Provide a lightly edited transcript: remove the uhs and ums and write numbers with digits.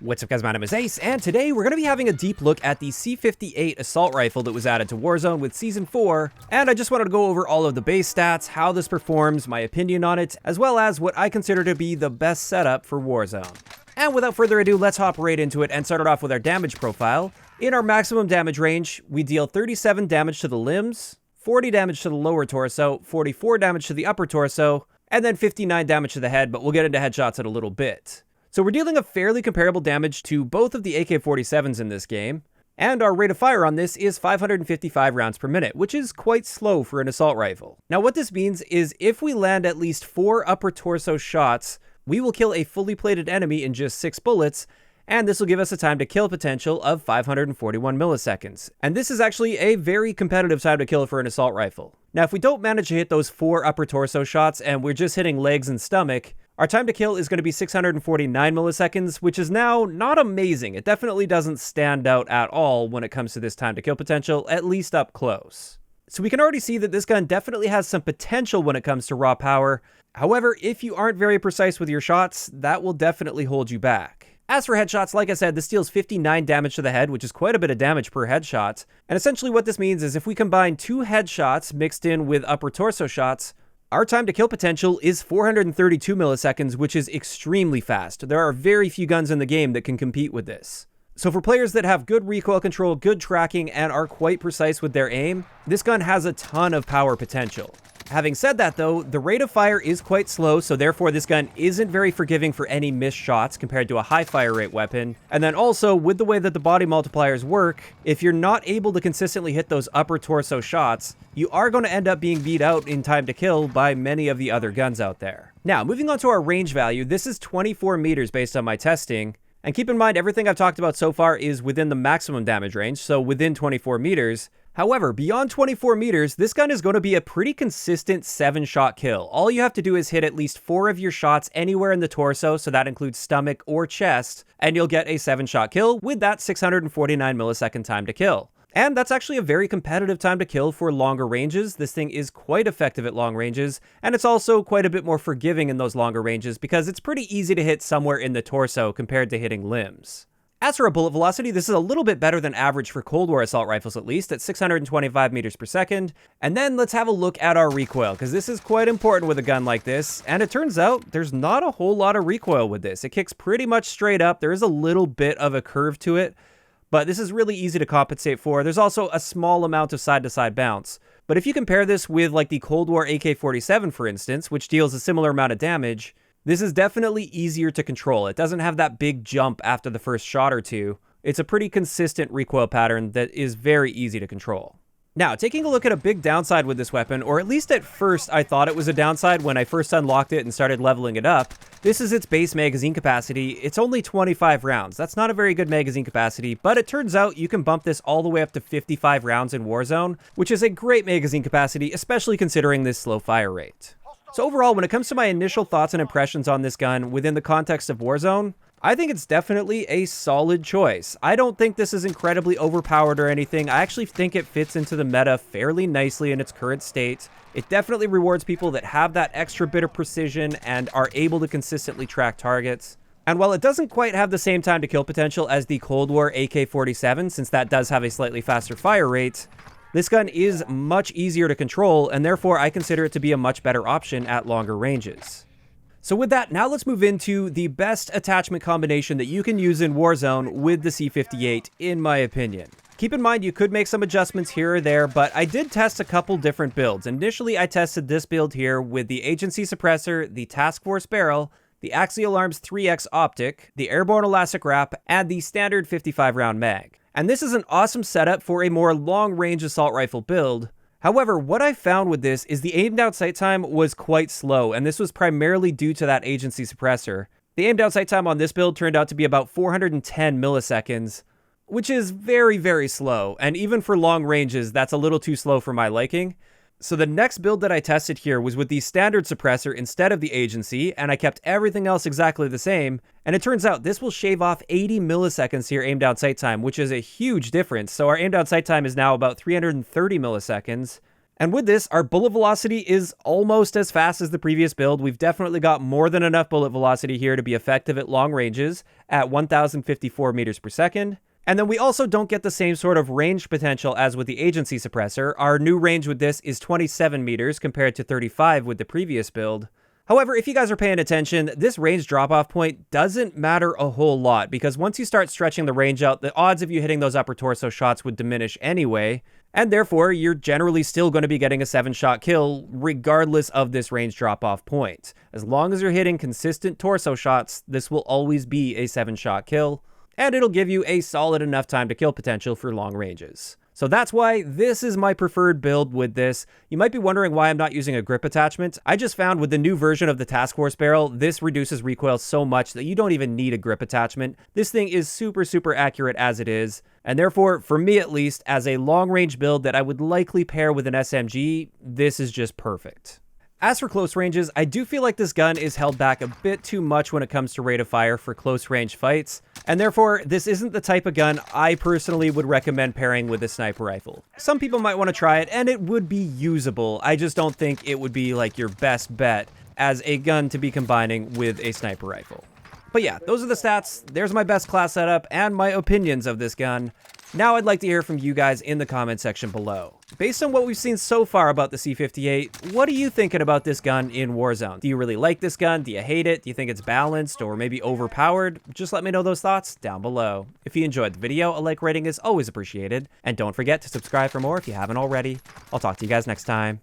What's up guys, my name is Ace, and today we're going to be having a deep look at the C58 Assault Rifle that was added to Warzone with Season 4, and I just wanted to go over all of the base stats, how this performs, my opinion on it, as well as what I consider to be the best setup for Warzone. And without further ado, let's hop right into it and start it off with our damage profile. In our maximum damage range, we deal 37 damage to the limbs, 40 damage to the lower torso, 44 damage to the upper torso, and then 59 damage to the head, but we'll get into headshots in a little bit. So we're dealing a fairly comparable damage to both of the AK-47s in this game, and our rate of fire on this is 555 rounds per minute, which is quite slow for an assault rifle. Now what this means is if we land at least 4 upper torso shots, we will kill a fully plated enemy in just 6 bullets, and this will give us a time to kill potential of 541 milliseconds. And this is actually a very competitive time to kill for an assault rifle. Now if we don't manage to hit those 4 upper torso shots and we're just hitting legs and stomach, our time to kill is going to be 649 milliseconds, which is now not amazing. It definitely doesn't stand out at all when it comes to this time to kill potential, at least up close. So we can already see that this gun definitely has some potential when it comes to raw power. However, if you aren't very precise with your shots, that will definitely hold you back. As for headshots, like I said, this deals 59 damage to the head, which is quite a bit of damage per headshot. And essentially what this means is if we combine 2 headshots mixed in with upper torso shots, our time to kill potential is 432 milliseconds, which is extremely fast. There are very few guns in the game that can compete with this. So for players that have good recoil control, good tracking, and are quite precise with their aim, this gun has a ton of power potential. Having said that though, the rate of fire is quite slow, so therefore this gun isn't very forgiving for any missed shots compared to a high fire rate weapon. And then also, with the way that the body multipliers work, if you're not able to consistently hit those upper torso shots, you are going to end up being beat out in time to kill by many of the other guns out there. Now, moving on to our range value, this is 24 meters based on my testing. And keep in mind, everything I've talked about so far is within the maximum damage range, so within 24 meters. However, beyond 24 meters, this gun is going to be a pretty consistent 7-shot kill. All you have to do is hit at least 4 of your shots anywhere in the torso, so that includes stomach or chest, and you'll get a 7-shot kill with that 649 millisecond time to kill. And that's actually a very competitive time to kill for longer ranges. This thing is quite effective at long ranges, and it's also quite a bit more forgiving in those longer ranges because it's pretty easy to hit somewhere in the torso compared to hitting limbs. As for a bullet velocity, this is a little bit better than average for Cold War assault rifles at least, at 625 meters per second. And then let's have a look at our recoil, because this is quite important with a gun like this. And it turns out there's not a whole lot of recoil with this. It kicks pretty much straight up. There is a little bit of a curve to it, but this is really easy to compensate for. There's also a small amount of side-to-side bounce. But if you compare this with like the Cold War AK-47, for instance, which deals a similar amount of damage, this is definitely easier to control. It doesn't have that big jump after the first shot or two. It's a pretty consistent recoil pattern that is very easy to control. Now, taking a look at a big downside with this weapon, or at least at first I thought it was a downside when I first unlocked it and started leveling it up, this is its base magazine capacity. It's only 25 rounds. That's not a very good magazine capacity, but it turns out you can bump this all the way up to 55 rounds in Warzone, which is a great magazine capacity, especially considering this slow fire rate. So overall, when it comes to my initial thoughts and impressions on this gun within the context of Warzone, I think it's definitely a solid choice. I don't think this is incredibly overpowered or anything. I actually think it fits into the meta fairly nicely in its current state. It definitely rewards people that have that extra bit of precision and are able to consistently track targets. And while it doesn't quite have the same time to kill potential as the Cold War AK-47, since that does have a slightly faster fire rate, this gun is much easier to control, and therefore I consider it to be a much better option at longer ranges. So with that, now let's move into the best attachment combination that you can use in Warzone with the C58, in my opinion. Keep in mind you could make some adjustments here or there, but I did test a couple different builds. Initially, I tested this build here with the Agency Suppressor, the Task Force Barrel, the Axial Arms 3X Optic, the Airborne Elastic Wrap, and the standard 55-round mag. And this is an awesome setup for a more long-range assault rifle build. However, what I found with this is the aim-down sight time was quite slow, and this was primarily due to that Agency Suppressor. The aim-down sight time on this build turned out to be about 410 milliseconds, which is very, very slow, and even for long ranges, that's a little too slow for my liking. So the next build that I tested here was with the standard suppressor instead of the Agency, and I kept everything else exactly the same, and it turns out this will shave off 80 milliseconds to your aim down sight time, which is a huge difference. So our aim down sight time is now about 330 milliseconds, And with this, our bullet velocity is almost as fast as the previous build. We've definitely got more than enough bullet velocity here to be effective at long ranges at 1,054 meters per second. And then we also don't get the same sort of range potential as with the agency suppressor. Our new range with this is 27 meters compared to 35 with the previous build. However, if you guys are paying attention, this range drop-off point doesn't matter a whole lot, because once you start stretching the range out, the odds of you hitting those upper torso shots would diminish anyway, and therefore you're generally still going to be getting a 7-shot kill regardless of this range drop-off point. As long as you're hitting consistent torso shots, this will always be a 7-shot kill, and it'll give you a solid enough time to kill potential for long ranges. So that's why this is my preferred build with this. You might be wondering why I'm not using a grip attachment. I just found with the new version of the Task Force barrel, this reduces recoil so much that you don't even need a grip attachment. This thing is super accurate as it is. And therefore, for me at least, as a long range build that I would likely pair with an SMG, this is just perfect. As for close ranges, I do feel like this gun is held back a bit too much when it comes to rate of fire for close range fights, and therefore this isn't the type of gun I personally would recommend pairing with a sniper rifle. Some people might want to try it, and it would be usable. I just don't think it would be like your best bet as a gun to be combining with a sniper rifle. But yeah, those are the stats. There's my best class setup and my opinions of this gun. Now I'd like to hear from you guys in the comment section below. Based on what we've seen so far about the C58, what are you thinking about this gun in Warzone? Do you really like this gun? Do you hate it? Do you think it's balanced or maybe overpowered? Just let me know those thoughts down below. If you enjoyed the video, a like rating is always appreciated. And don't forget to subscribe for more if you haven't already. I'll talk to you guys next time.